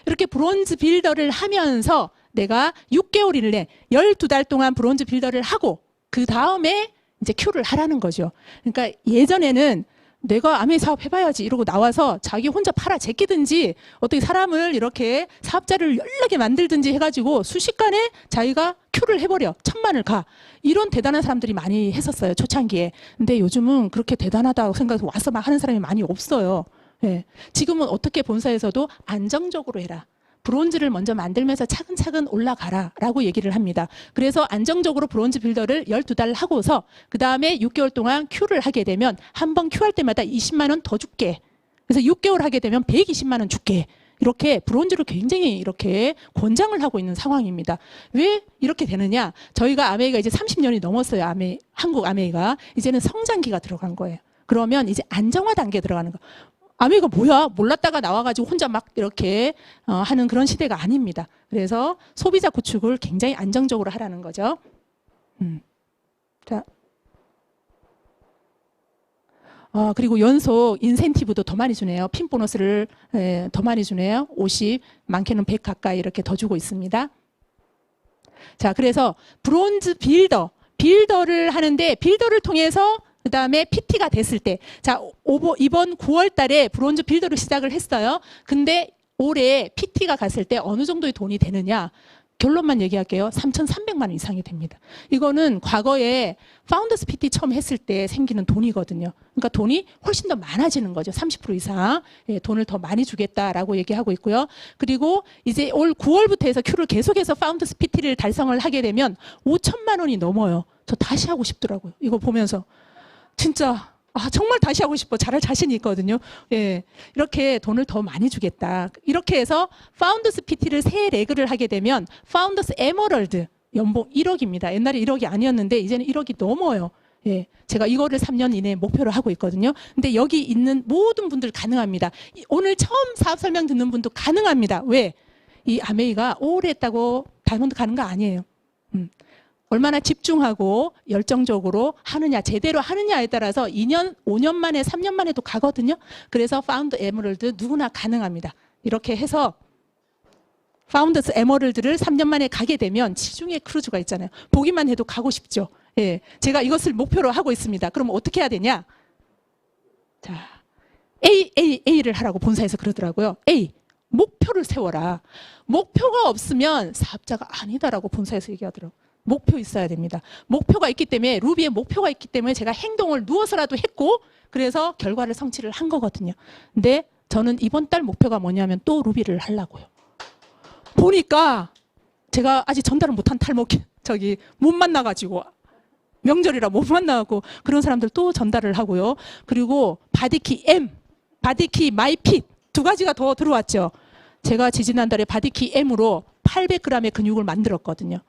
이렇게 브론즈 빌더를 하면서 내가 6개월 이내 12달 동안 브론즈 빌더를 하고 그 다음에 이제 큐를 하라는 거죠. 그러니까 예전에는 내가 아메이 사업 해봐야지 이러고 나와서 자기 혼자 팔아 제끼든지 어떻게 사람을 이렇게 사업자를 연락에 만들든지 해가지고 순식간에 자기가 큐를 해버려. 1000만을 가. 이런 대단한 사람들이 많이 했었어요. 초창기에. 근데 요즘은 그렇게 대단하다고 생각해서 와서 막 하는 사람이 많이 없어요. 예. 지금은 어떻게 본사에서도 안정적으로 해라. 브론즈를 먼저 만들면서 차근차근 올라가라 라고 얘기를 합니다. 그래서 안정적으로 브론즈 빌더를 12달 하고서 그 다음에 6개월 동안 큐를 하게 되면 한 번 큐할 때마다 20만 원 더 줄게. 그래서 6개월 하게 되면 120만 원 줄게. 이렇게 브론즈를 굉장히 이렇게 권장을 하고 있는 상황입니다. 왜 이렇게 되느냐? 저희가 아메이가 이제 30년이 넘었어요. 한국 아메이가. 이제는 성장기가 들어간 거예요. 그러면 이제 안정화 단계에 들어가는 거. 아메이가 뭐야? 몰랐다가 나와가지고 혼자 막 이렇게 하는 그런 시대가 아닙니다. 그래서 소비자 구축을 굉장히 안정적으로 하라는 거죠. 자, 그리고 연속 인센티브도 더 많이 주네요. 핀 보너스를 더 많이 주네요. 50, 많게는 100 가까이 이렇게 더 주고 있습니다. 자, 그래서 브론즈 빌더를 하는데 빌더를 통해서 그 다음에 PT가 됐을 때, 자, 이번 9월 달에 브론즈 빌더를 시작을 했어요. 근데 올해 PT가 갔을 때 어느 정도의 돈이 되느냐? 결론만 얘기할게요. 3,300만 원 이상이 됩니다. 이거는 과거에 파운더스 PT 처음 했을 때 생기는 돈이거든요. 그러니까 돈이 훨씬 더 많아지는 거죠. 30% 이상 돈을 더 많이 주겠다라고 얘기하고 있고요. 그리고 이제 올 9월부터 해서 큐를 계속해서 파운더스 PT를 달성을 하게 되면 5천만 원이 넘어요. 저 다시 하고 싶더라고요. 이거 보면서. 진짜 정말 다시 하고 싶어. 잘할 자신이 있거든요. 예, 이렇게 돈을 더 많이 주겠다. 이렇게 해서 파운더스 PT를 세 레그를 하게 되면 파운더스 에머럴드 연봉 1억입니다. 옛날에 1억이 아니었는데 이제는 1억이 넘어요. 예, 제가 이거를 3년 이내에 목표로 하고 있거든요. 근데 여기 있는 모든 분들 가능합니다. 오늘 처음 사업 설명 듣는 분도 가능합니다. 왜? 이 아메이가 오래 했다고 다이아몬드 가는 거 아니에요. 얼마나 집중하고 열정적으로 하느냐, 제대로 하느냐에 따라서 2년, 5년 만에, 3년 만에도 가거든요. 그래서 파운드 에머럴드 누구나 가능합니다. 이렇게 해서 파운더스 에머럴드를 3년 만에 가게 되면 지중해 크루즈가 있잖아요. 보기만 해도 가고 싶죠. 예, 제가 이것을 목표로 하고 있습니다. 그럼 어떻게 해야 되냐? 자, A를 하라고 본사에서 그러더라고요. A, 목표를 세워라. 목표가 없으면 사업자가 아니다라고 본사에서 얘기하더라고요. 목표 있어야 됩니다. 목표가 있기 때문에 루비에 목표가 있기 때문에 제가 행동을 누워서라도 했고 그래서 결과를 성취를 한 거거든요. 근데 저는 이번 달 목표가 뭐냐면 또 루비를 하려고요. 보니까 제가 아직 전달을 못한 탈목 못 만나가지고 명절이라 못 만나고 그런 사람들 또 전달을 하고요. 그리고 바디키 M, 바디키 마이핏 두 가지가 더 들어왔죠. 제가 지지난달에 바디키 M으로 800g의 근육을 만들었거든요.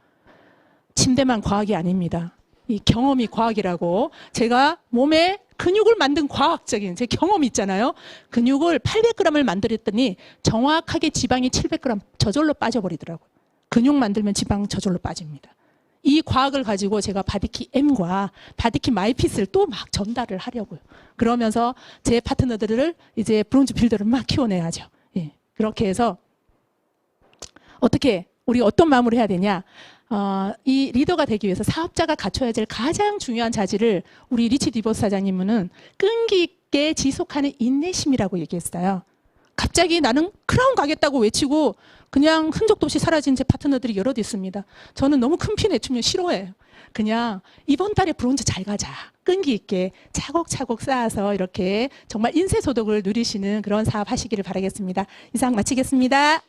침대만 과학이 아닙니다. 이 경험이 과학이라고 제가 몸에 근육을 만든 과학적인 제 경험이 있잖아요. 근육을 800g을 만들었더니 정확하게 지방이 700g 저절로 빠져버리더라고요. 근육 만들면 지방 저절로 빠집니다. 이 과학을 가지고 제가 바디키 M과 바디키 마이핏을 또 막 전달을 하려고요. 그러면서 제 파트너들을 이제 브론즈 빌더를 막 키워내야죠. 예. 그렇게 해서 어떻게 우리 어떤 마음으로 해야 되냐? 이 리더가 되기 위해서 사업자가 갖춰야 될 가장 중요한 자질을 우리 리치 디버스 사장님은 끈기 있게 지속하는 인내심이라고 얘기했어요. 갑자기 나는 크라운 가겠다고 외치고 그냥 흔적도 없이 사라진 제 파트너들이 여럿 있습니다. 저는 너무 큰 피 내추면 싫어해요. 그냥 이번 달에 브론즈 잘 가자. 끈기 있게 차곡차곡 쌓아서 이렇게 정말 인쇄소득을 누리시는 그런 사업 하시기를 바라겠습니다. 이상 마치겠습니다.